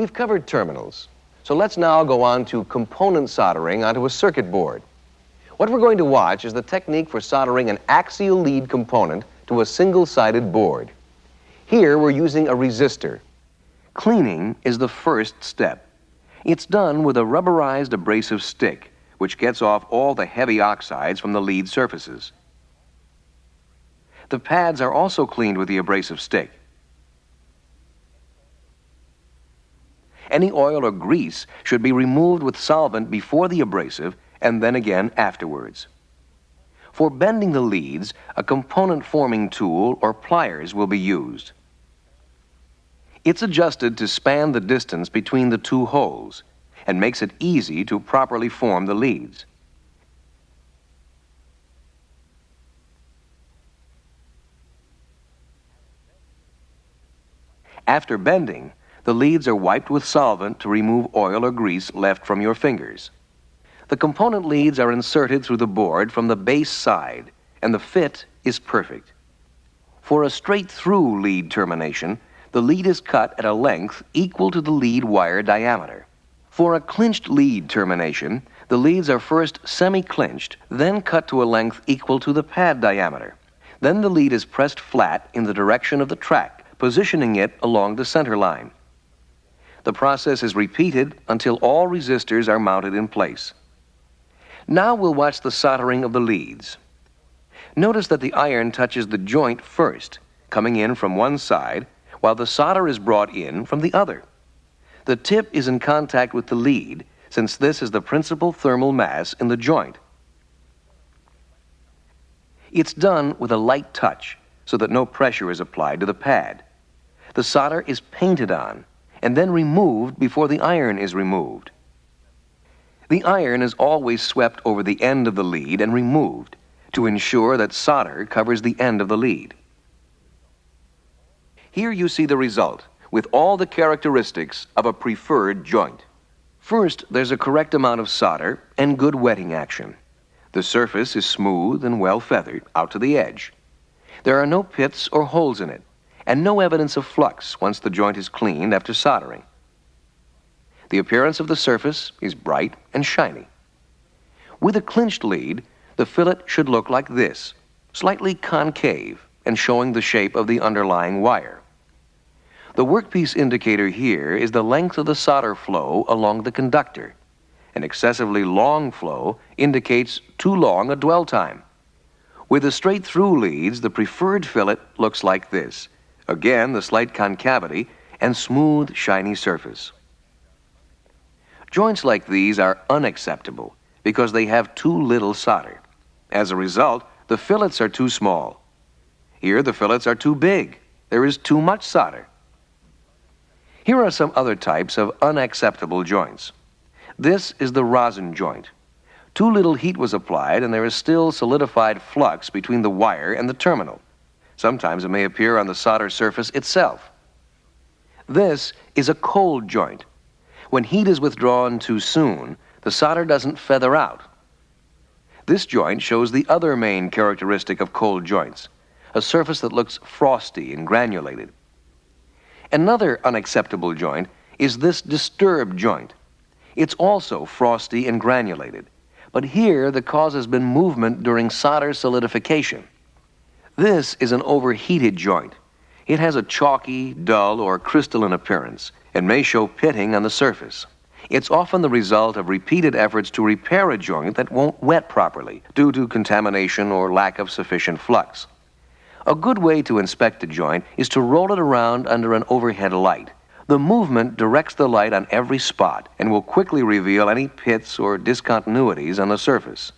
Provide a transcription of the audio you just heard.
We've covered terminals, so let's now go on to component soldering onto a circuit board. What we're going to watch is the technique for soldering an axial lead component to a single-sided board. Here we're using a resistor. Cleaning is the first step. It's done with a rubberized abrasive stick, which gets off all the heavy oxides from the lead surfaces. The pads are also cleaned with the abrasive stick. Any oil or grease should be removed with solvent before the abrasive and then again afterwards. For bending the leads, a component forming tool or pliers will be used. It's adjusted to span the distance between the two holes and makes it easy to properly form the leads. After bending, the leads are wiped with solvent to remove oil or grease left from your fingers. The component leads are inserted through the board from the base side, and the fit is perfect. For a straight-through lead termination, the lead is cut at a length equal to the lead wire diameter. For a clinched lead termination, the leads are first semi-clinched, then cut to a length equal to the pad diameter. Then the lead is pressed flat in the direction of the track, positioning it along the center line. The process is repeated until all resistors are mounted in place. Now we'll watch the soldering of the leads. Notice that the iron touches the joint first, coming in from one side, while the solder is brought in from the other. The tip is in contact with the lead, since this is the principal thermal mass in the joint. It's done with a light touch, so that no pressure is applied to the pad. The solder is painted on, and then removed before the iron is removed. The iron is always swept over the end of the lead and removed to ensure that solder covers the end of the lead. Here you see the result with all the characteristics of a preferred joint. First, there's a correct amount of solder and good wetting action. The surface is smooth and well feathered out to the edge. There are no pits or holes in it, and no evidence of flux once the joint is cleaned after soldering. The appearance of the surface is bright and shiny. With a clinched lead, the fillet should look like this, slightly concave and showing the shape of the underlying wire. The workpiece indicator here is the length of the solder flow along the conductor. An excessively long flow indicates too long a dwell time. With the straight-through leads, the preferred fillet looks like this. Again, the slight concavity and smooth, shiny surface. Joints like these are unacceptable because they have too little solder. As a result, the fillets are too small. Here, the fillets are too big. There is too much solder. Here are some other types of unacceptable joints. This is the rosin joint. Too little heat was applied and there is still solidified flux between the wire and the terminal. Sometimes it may appear on the solder surface itself. This is a cold joint. When heat is withdrawn too soon, the solder doesn't feather out. This joint shows the other main characteristic of cold joints, a surface that looks frosty and granulated. Another unacceptable joint is this disturbed joint. It's also frosty and granulated, but here the cause has been movement during solder solidification. This is an overheated joint. It has a chalky, dull, or crystalline appearance and may show pitting on the surface. It's often the result of repeated efforts to repair a joint that won't wet properly due to contamination or lack of sufficient flux. A good way to inspect a joint is to roll it around under an overhead light. The movement directs the light on every spot and will quickly reveal any pits or discontinuities on the surface.